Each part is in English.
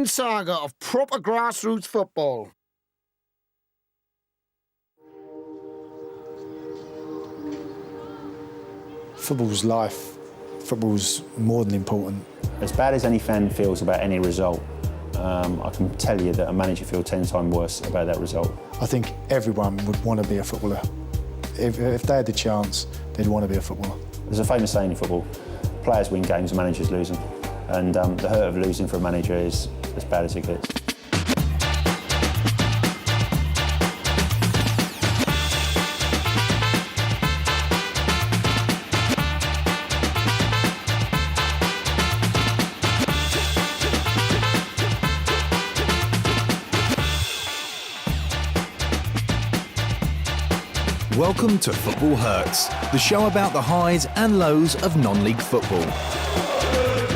saga of proper grassroots football. Football's life. Football's more than important. As bad as any fan feels about any result, I can tell you that a manager feels 10 times worse about that result. I think everyone would want to be a footballer. If they had the chance, they'd want to be a footballer. There's a famous saying in football, players win games, managers lose them. And the hurt of losing for a manager is as bad as it gets. Welcome to Football Hurts, the show about the highs and lows of non-league football.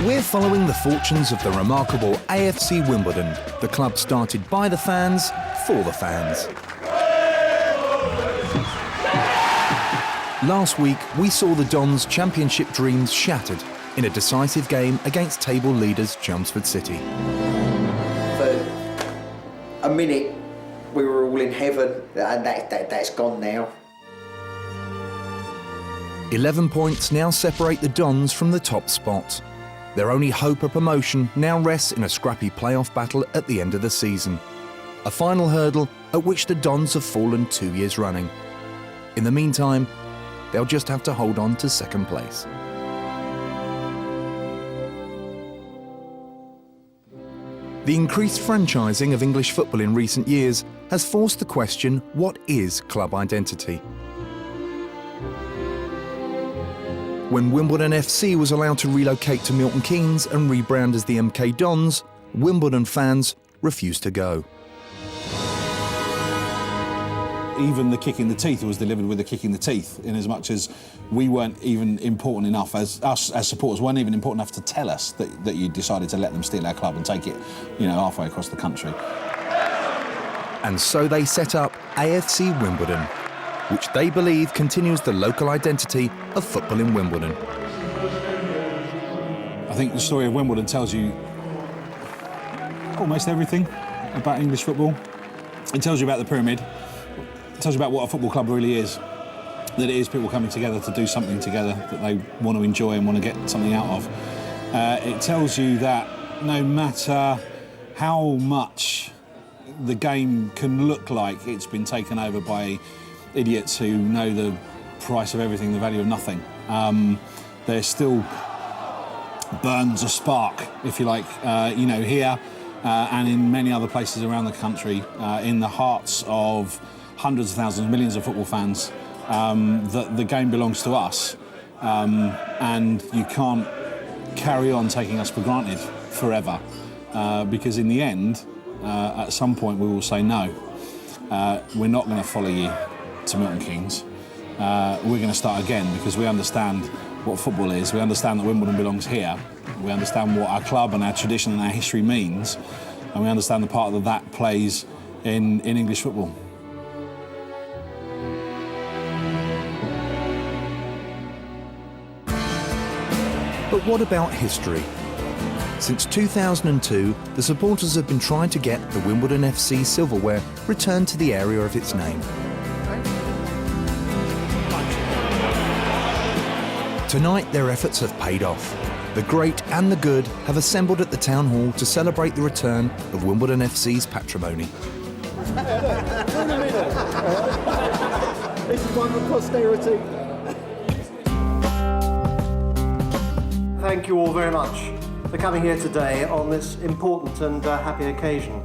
We're following the fortunes of the remarkable AFC Wimbledon, the club started by the fans, for the fans. Last week, we saw the Dons' championship dreams shattered in a decisive game against table leaders Chelmsford City. For a minute, we were all in heaven, and that's gone now. 11 points now separate the Dons from the top spot. Their only hope of promotion now rests in a scrappy playoff battle at the end of the season. A final hurdle at which the Dons have fallen 2 years running. In the meantime, they'll just have to hold on to second place. The increased franchising of English football in recent years has forced the question, what is club identity? When Wimbledon FC was allowed to relocate to Milton Keynes and rebrand as the MK Dons, Wimbledon fans refused to go. Even the kick in the teeth was delivered with a kick in the teeth, in as much as we weren't even important enough, as us as supporters weren't even important enough to tell us that you decided to let them steal our club and take it, halfway across the country. And so they set up AFC Wimbledon, which they believe continues the local identity of football in Wimbledon. I think the story of Wimbledon tells you almost everything about English football. It tells you about the pyramid. It tells you about what a football club really is. That it is people coming together to do something together that they want to enjoy and want to get something out of. It tells you that no matter how much the game can look like it's been taken over by idiots who know the price of everything, the value of nothing, there still burns a spark, if you like, here and in many other places around the country, in the hearts of hundreds of thousands, millions of football fans, that the game belongs to us, and you can't carry on taking us for granted forever, because in the end, at some point we will say no. We're not going to follow you to Milton Keynes. We're going to start again because we understand what football is. We understand that Wimbledon belongs here. We understand what our club and our tradition and our history means, and we understand the part that plays in English football. But what about history? Since 2002, the supporters have been trying to get the Wimbledon FC silverware returned to the area of its name. Tonight, their efforts have paid off. The great and the good have assembled at the town hall to celebrate the return of Wimbledon FC's patrimony. This is one for posterity. Thank you all very much for coming here today on this important and happy occasion.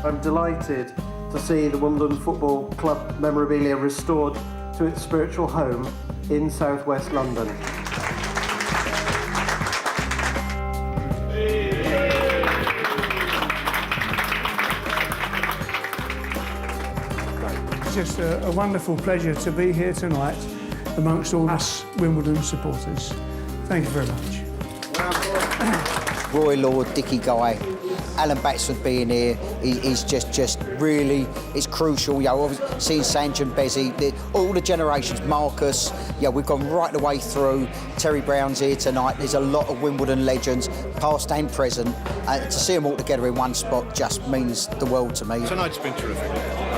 I'm delighted to see the Wimbledon Football Club memorabilia restored to its spiritual home in southwest London. It's just a wonderful pleasure to be here tonight amongst all us Wimbledon supporters. Thank you very much. Roy Lord, Dickie Guy, Alan Batsford being here is just really, it's crucial. You know, obviously seeing Sanj and Bezzy, all the generations, Marcus, yeah, we've gone right the way through. Terry Brown's here tonight. There's a lot of Wimbledon legends, past and present. To see them all together in one spot just means the world to me. Tonight's been terrific.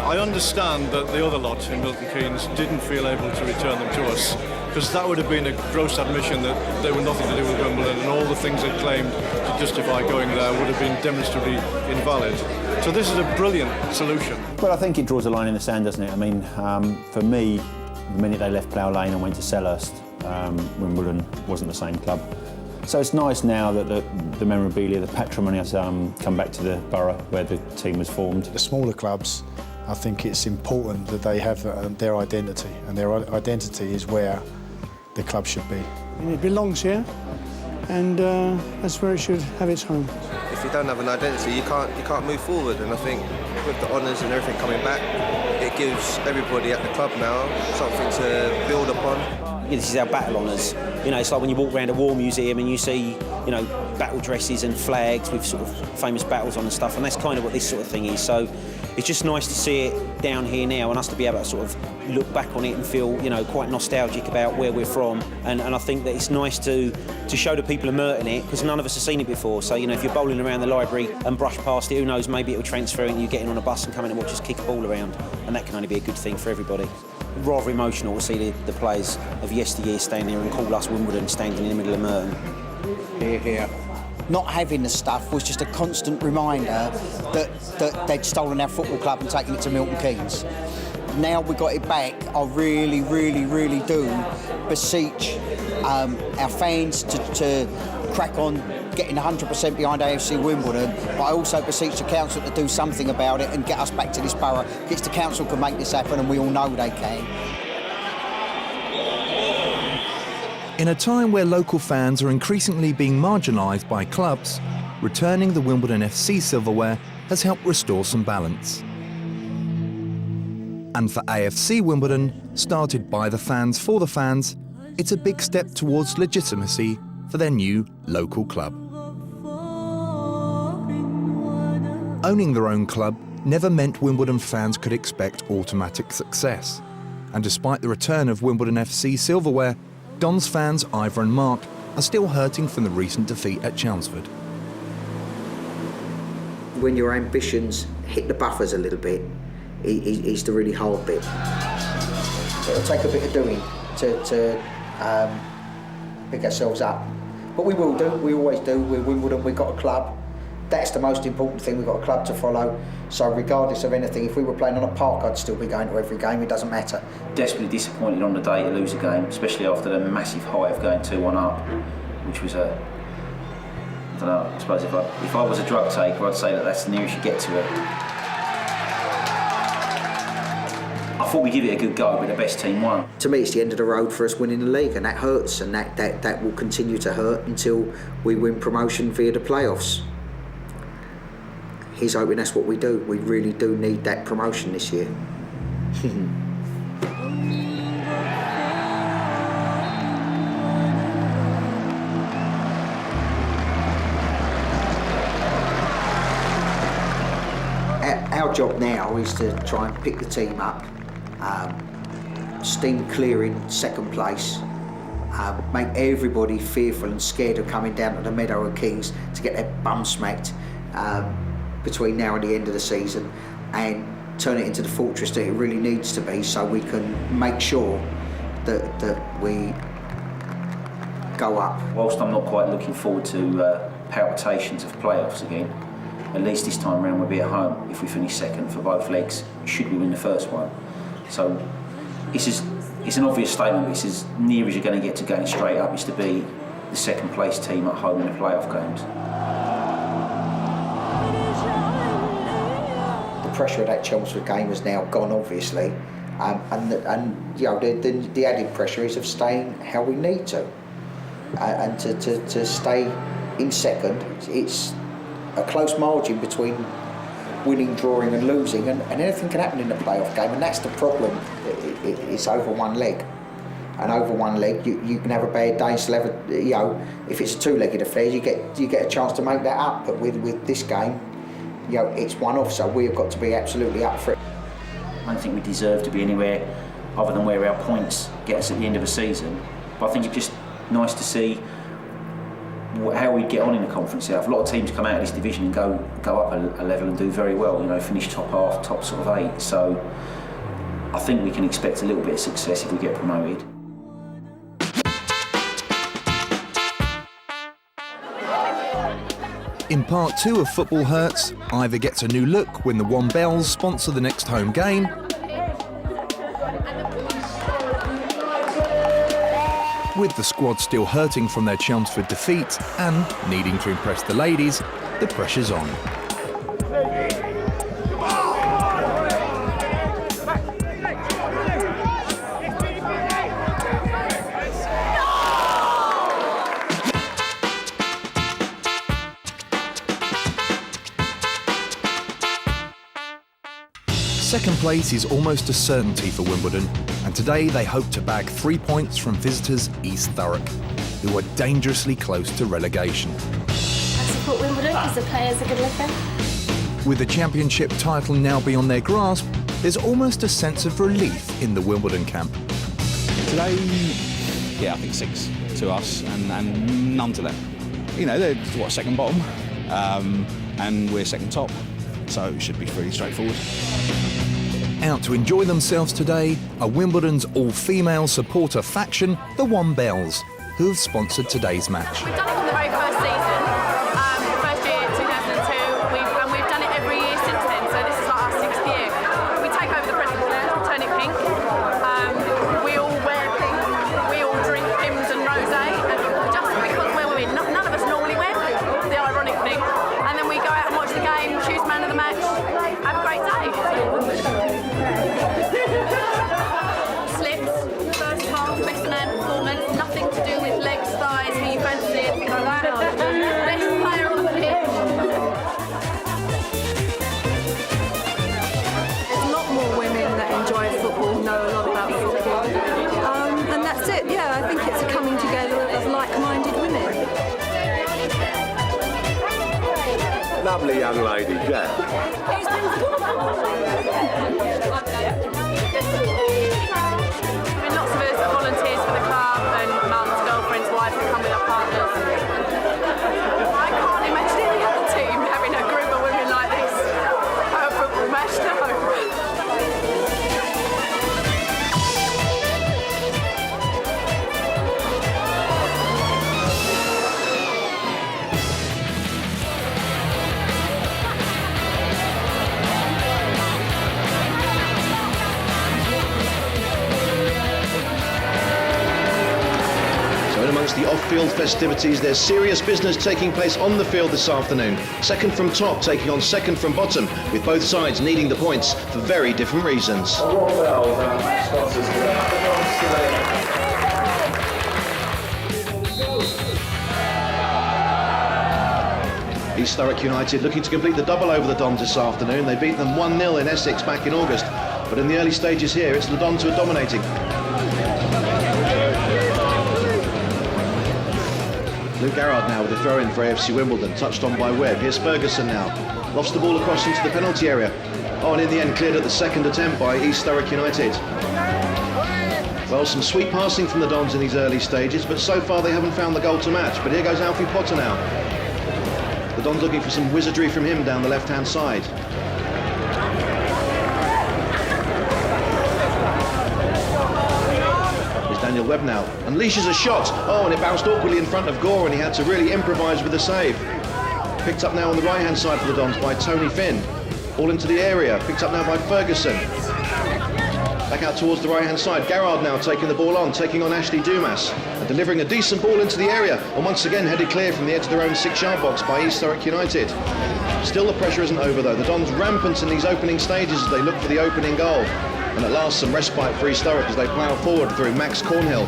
I understand that the other lot in Milton Keynes didn't feel able to return them to us, because that would have been a gross admission that they were nothing to do with Wimbledon, and all the things they claimed to justify going there would have been demonstrably invalid. So this is a brilliant solution. Well, I think it draws a line in the sand, doesn't it? I mean, for me, the minute they left Plough Lane and went to Selhurst, Wimbledon wasn't the same club. So it's nice now that the memorabilia, the patrimony has come back to the borough where the team was formed. The smaller clubs, I think it's important that they have their identity, and their identity is where the club should be. It belongs here, and that's where it should have its home. If you don't have an identity, you can't move forward. And I think with the honours and everything coming back, it gives everybody at the club now something to build upon. This is our battle honours. You know, it's like when you walk around a war museum and you see, you know, battle dresses and flags with sort of famous battles on and stuff, and that's kind of what this sort of thing is. So it's just nice to see it down here now and us to be able to sort of look back on it and feel, you know, quite nostalgic about where we're from. And I think that it's nice to show the people of Merton it, because none of us have seen it before. So, you know, if you're bowling around the library and brush past it, who knows, maybe it'll transfer and you getting on a bus and coming and watch us kick a ball around. And that can only be a good thing for everybody. Rather emotional to see the players of yesteryear stand here and call us Wimbledon standing in the middle of Merton. Here, here. Not having the stuff was just a constant reminder that they'd stolen our football club and taken it to Milton Keynes. Now we've got it back, I really, really, really do beseech our fans to crack on getting 100% behind AFC Wimbledon, but I also beseech the council to do something about it and get us back to this borough. It's the council can make this happen, and we all know they can. In a time where local fans are increasingly being marginalised by clubs, returning the Wimbledon FC silverware has helped restore some balance. And for AFC Wimbledon, started by the fans for the fans, it's a big step towards legitimacy for their new local club. Owning their own club never meant Wimbledon fans could expect automatic success. And despite the return of Wimbledon FC silverware, Dons fans Ivor and Mark are still hurting from the recent defeat at Chelmsford. When your ambitions hit the buffers a little bit, is the really hard bit. It'll take a bit of doing to pick ourselves up. But we will do, we always do. We're Wimbledon, we've got a club. That's the most important thing, we've got a club to follow. So regardless of anything, if we were playing on a park, I'd still be going to every game, it doesn't matter. Desperately disappointed on the day to lose a game, especially after the massive high of going 2-1 up, which was I don't know, I suppose if I was a drug taker, I'd say that that's the nearest you get to it. I thought we'd give it a good go, but the best team won. To me, it's the end of the road for us winning the league, and that hurts, and that will continue to hurt until we win promotion via the playoffs. He's hoping that's what we do. We really do need that promotion this year. Our job now is to try and pick the team up, steam clear in second place, make everybody fearful and scared of coming down to the Meadow of Kings to get their bum smacked between now and the end of the season, and turn it into the fortress that it really needs to be, so we can make sure that we go up. Whilst I'm not quite looking forward to palpitations of playoffs again, at least this time round we'll be at home. If we finish second for both legs, should we win the first one. So it's an obvious statement, but it's as near as you're going to get to going straight up is to be the second place team at home in the playoff games. The pressure of that Chelmsford game has now gone, obviously, and you know the added pressure is of staying how we need to, and to stay in second. It's a close margin between winning, drawing and losing, and anything can happen in the playoff game, and that's the problem. It's over one leg, and over one leg, you can have a bad day and still have a, you know, if it's a two-legged affair, you get a chance to make that up. But with this game, you know, it's one off, so we've got to be absolutely up for it. I don't think we deserve to be anywhere other than where our points get us at the end of the season. But I think it's just nice to see how we get on in the Conference South. A lot of teams come out of this division and go up a level and do very well. You know, finish top half, top sort of 8. So I think we can expect a little bit of success if we get promoted. In part 2 of Football Hurts, Ivor gets a new look when the Wombells sponsor the next home game. With the squad still hurting from their Chelmsford defeat and needing to impress the ladies, the pressure's on. Second place is almost a certainty for Wimbledon, and today they hope to bag 3 points from visitors East Thurrock, who are dangerously close to relegation. I support Wimbledon because the players are good looking. With the championship title now beyond their grasp, there's almost a sense of relief in the Wimbledon camp. Today, yeah, I think 6 to us and none to them. You know, they're second bottom, and we're second top, so it should be pretty straightforward. Out to enjoy themselves today are Wimbledon's all-female supporter faction, the Wombells, who have sponsored today's match. We've done it from the very first season, first year 2002, and we've done it every year since then, so this is like our 6th year. We take over the Preston Flare, turn it pink, we all wear pink, we all drink Pimm's and rosé, and just because we're women, none of us normally wear pink, the ironic thing, and then we go out and watch the game, choose man of the match, have a great day. Slips, first half, best man performance, nothing to do with legs, thighs, who you fancy, anything like that. Best player on the pitch. There's a lot more women that enjoy football, know a lot about football. And that's it, yeah, I think it's a coming together of like-minded women. Lovely young lady, Jack. Lots of us are volunteers for the club, and mums, girlfriends, wives that come with our partners. I can't imagine any other team having a group of women like this at a football match, no. Amongst the off-field festivities, there's serious business taking place on the field this afternoon. Second from top taking on second from bottom, with both sides needing the points for very different reasons. East Thurrock United looking to complete the double over the Dons this afternoon. They beat them 1-0 in Essex back in August, but in the early stages here, it's the Dons who are dominating. Luke Garrard now with a throw-in for AFC Wimbledon, touched on by Webb. Here's Ferguson now, lofts the ball across into the penalty area. Oh, and in the end cleared at the second attempt by East Thurrock United. Well, some sweet passing from the Dons in these early stages, but so far they haven't found the goal to match. But here goes Alfie Potter now. The Dons looking for some wizardry from him down the left-hand side. Daniel Webb now unleashes a shot. Oh, and it bounced awkwardly in front of Gore, and he had to really improvise with the save. Picked up now on the right-hand side for the Dons by Tony Finn. All into the area. Picked up now by Ferguson. Back out towards the right-hand side. Garrard now taking the ball on, taking on Ashley Dumas, and delivering a decent ball into the area, and once again headed clear from the edge of their own 6-yard box by East Thurrock United. Still the pressure isn't over though. The Dons rampant in these opening stages as they look for the opening goal. And at last some respite for East Thurrock as they plough forward through Max Cornhill.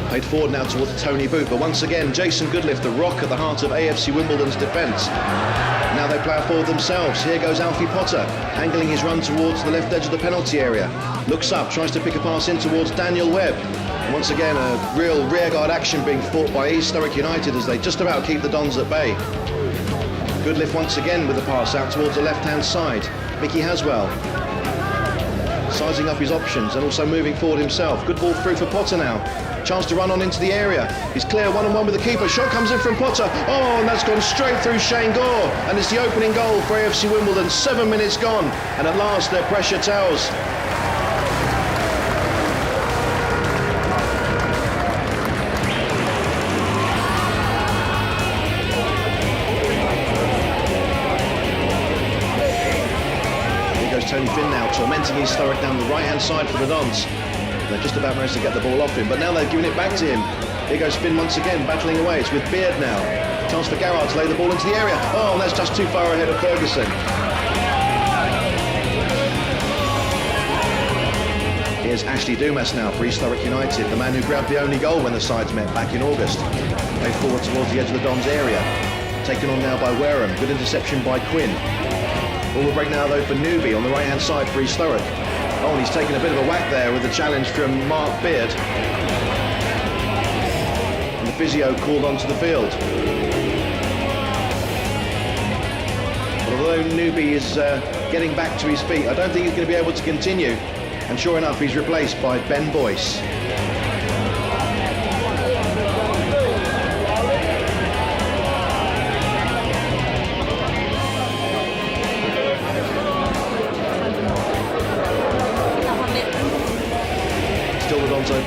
Played forward now towards Tony Boot, but once again Jason Goodliff, the rock at the heart of AFC Wimbledon's defence. Now they plough forward themselves. Here goes Alfie Potter, angling his run towards the left edge of the penalty area. Looks up, tries to pick a pass in towards Daniel Webb. Once again, a real rearguard action being fought by East Thurrock United as they just about keep the Dons at bay. Goodliff once again with the pass out towards the left-hand side. Mickey Haswell sizing up his options and also moving forward himself. Good ball through for Potter now. Chance to run on into the area. He's clear one-on-one with the keeper. Shot comes in from Potter. Oh, and that's gone straight through Shane Gore. And it's the opening goal for AFC Wimbledon. 7 minutes gone. And at last their pressure tells. Tony Finn now tormenting East Thurrock down the right-hand side for the Dons. They've just about managed to get the ball off him, but now they've given it back to him. Here goes Finn once again, battling away. It's with Beard now. Chance for Garrard to lay the ball into the area. Oh, and that's just too far ahead of Ferguson. Here's Ashley Dumas now for East Thurrock United, the man who grabbed the only goal when the sides met back in August. Played forward towards the edge of the Dons area. Taken on now by Wareham. Good interception by Quinn. Ball will break now though for Newby on the right hand side for East Thurrock. Oh, and he's taken a bit of a whack there with the challenge from Mark Beard. And the physio called onto the field. But although Newby is getting back to his feet, I don't think he's going to be able to continue. And sure enough, he's replaced by Ben Boyce.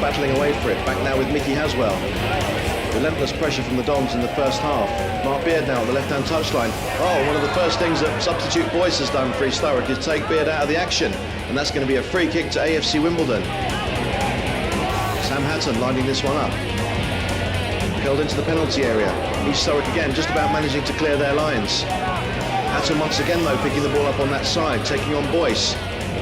Battling away for it, back now with Mickey Haswell. Relentless pressure from the Dons in the first half. Mark Beard now on the left-hand touchline. Oh, one of the first things that substitute Boyce has done for East Thurrock is take Beard out of the action, and that's going to be a free kick to AFC Wimbledon. Sam Hatton lining this one up. Held into the penalty area. East Thurrock again just about managing to clear their lines. Hatton once again though picking the ball up on that side, taking on Boyce.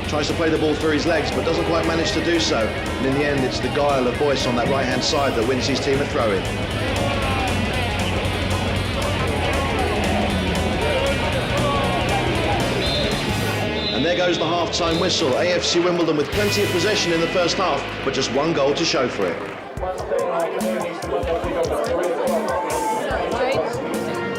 Tries to play the ball through his legs, but doesn't quite manage to do so. And in the end, it's the guile of Boyce on that right-hand side that wins his team a throw-in. And there goes the half-time whistle. AFC Wimbledon with plenty of possession in the first half, but just one goal to show for it.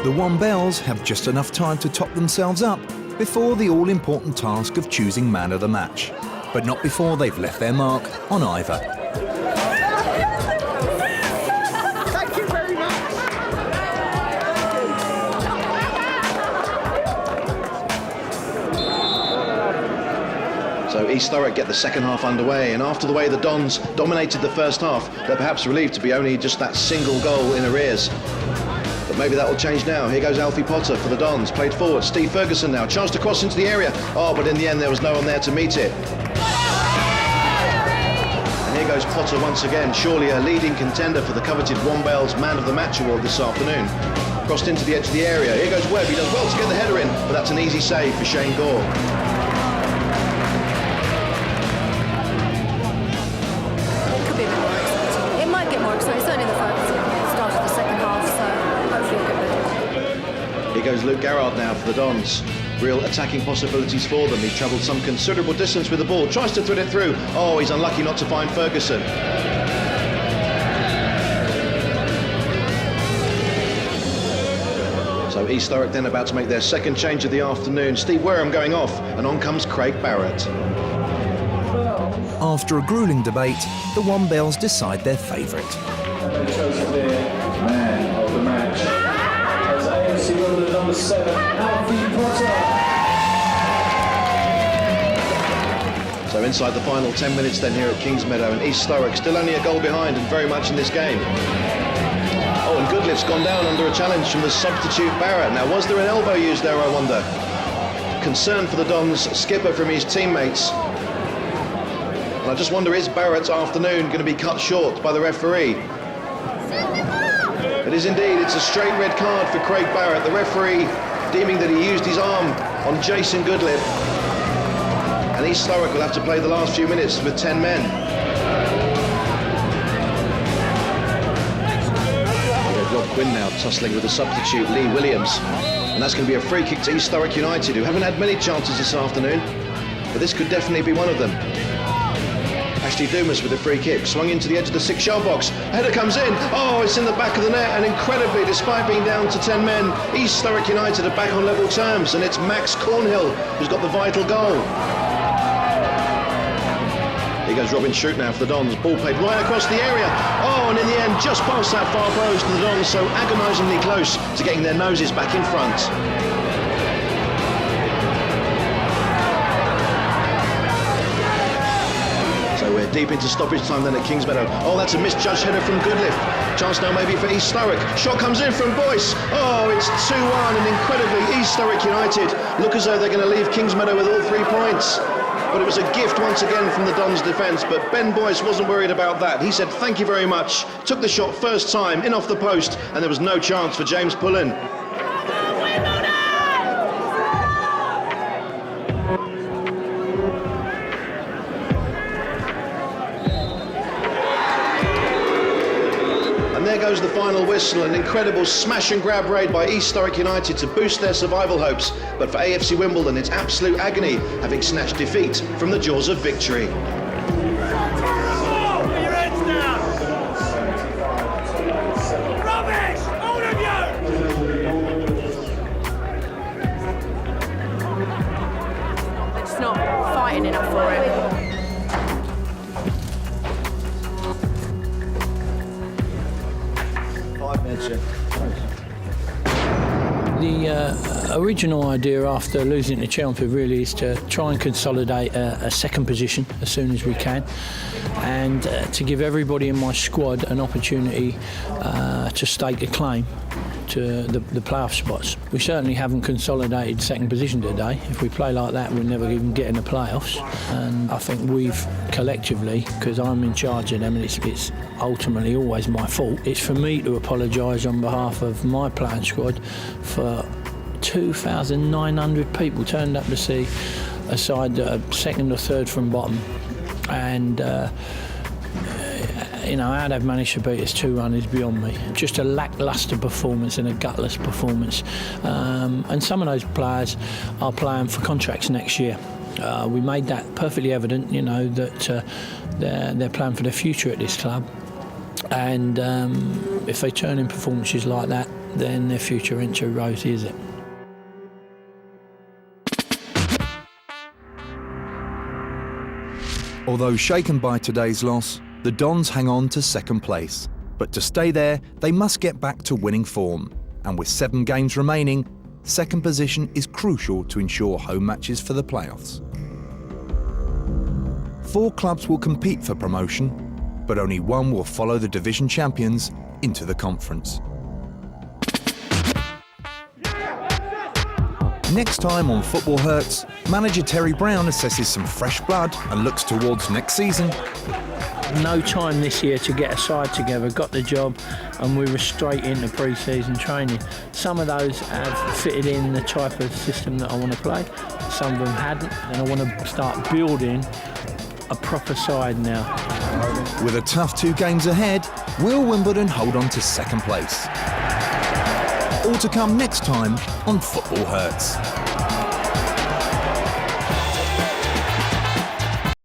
The Wombells have just enough time to top themselves up before the all-important task of choosing man of the match, but not before they've left their mark on either. Thank you very much. So East Thurrock get the second half underway, and after the way the Dons dominated the first half, they're perhaps relieved to be only just that single goal in arrears. But maybe that will change now. Here goes Alfie Potter for the Dons. Played forward. Steve Ferguson now. Chance to cross into the area. Oh, but in the end there was no one there to meet it. And here goes Potter once again. Surely a leading contender for the coveted Wombells Man of the Match award this afternoon. Crossed into the edge of the area. Here goes Webb. He does well to get the header in, but that's an easy save for Shane Gore. It could be a bit more exciting. It might get more exciting. It's only the start of the second half, so hopefully it'll get better. Here goes Luke Garrard now for the Dons. Real attacking possibilities for them. He's travelled some considerable distance with the ball. Tries to thread it through. Oh, he's unlucky not to find Ferguson. So East Thurrock then about to make their second change of the afternoon. Steve Wareham going off, and on comes Craig Barrett. After a gruelling debate, the Wombells decide their favourite. They chose their man of the match as AFC Wimbledon number 7, Alfie Potter. So inside the final 10 minutes then here at Kingsmeadow, and East Thurrock still only a goal behind and very much in this game. Oh, and Goodliff's gone down under a challenge from the substitute Barrett. Now, was there an elbow used there, I wonder? Concern for the Dons skipper from his teammates. And I just wonder, is Barrett's afternoon going to be cut short by the referee? It is indeed. It's a straight red card for Craig Barrett. The referee deeming that he used his arm on Jason Goodliff. And East Thurrock will have to play the last few minutes with 10 men. Rob Quinn now tussling with the substitute Lee Williams. And that's going to be a free kick to East Thurrock United, who haven't had many chances this afternoon. But this could definitely be one of them. Ashley Dumas with the free kick, swung into the edge of the 6-yard box. A header comes in. Oh, it's in the back of the net, and incredibly, despite being down to 10 men, East Thurrock United are back on level terms, and it's Max Cornhill who's got the vital goal. Here goes Robin Shute now for the Dons. Ball played right across the area. Oh, and in the end, just past that far post, the Dons so agonisingly close to getting their noses back in front. So we're deep into stoppage time then at Kingsmeadow. Oh, that's a misjudged header from Goodliff. Chance now maybe for East Thurrock. Shot comes in from Boyce. Oh, it's 2-1, and incredibly, East Thurrock United look as though they're going to leave Kingsmeadow with all 3 points. But it was a gift once again from the Dons' defence, but Ben Boyce wasn't worried about that. He said thank you very much, took the shot first time, in off the post, and there was no chance for James Pullen. There goes the final whistle, an incredible smash and grab raid by East Thurrock United to boost their survival hopes. But for AFC Wimbledon, it's absolute agony, having snatched defeat from the jaws of victory. They're just not fighting enough for it. The original idea after losing to Chelmsford really is to try and consolidate a second position as soon as we can, and to give everybody in my squad an opportunity to stake a claim to the playoff spots. We certainly haven't consolidated second position today. If we play like that, we'll never even get in the playoffs. And I think we've collectively, because I'm in charge of them and it's ultimately always my fault, it's for me to apologise on behalf of my playing squad for 2,900 people turned up to see a side that are second or third from bottom. And you know, how they've managed to beat us 2-1 is beyond me. Just a lacklustre performance and a gutless performance. And some of those players are playing for contracts next year. We made that perfectly evident, you know, that they're playing for their future at this club. And if they turn in performances like that, then their future ain't too rosy, is it? Although shaken by today's loss, the Dons hang on to second place. But to stay there, they must get back to winning form. And with 7 games remaining, second position is crucial to ensure home matches for the playoffs. 4 clubs will compete for promotion, but only 1 will follow the division champions into the conference. Next time on Football Hurts, manager Terry Brown assesses some fresh blood and looks towards next season. No time this year to get a side together, got the job, and we were straight into pre-season training. Some of those have fitted in the type of system that I want to play, some of them hadn't, and I want to start building a proper side now. With a tough 2 games ahead, will Wimbledon hold on to second place? All to come next time on Football Hurts.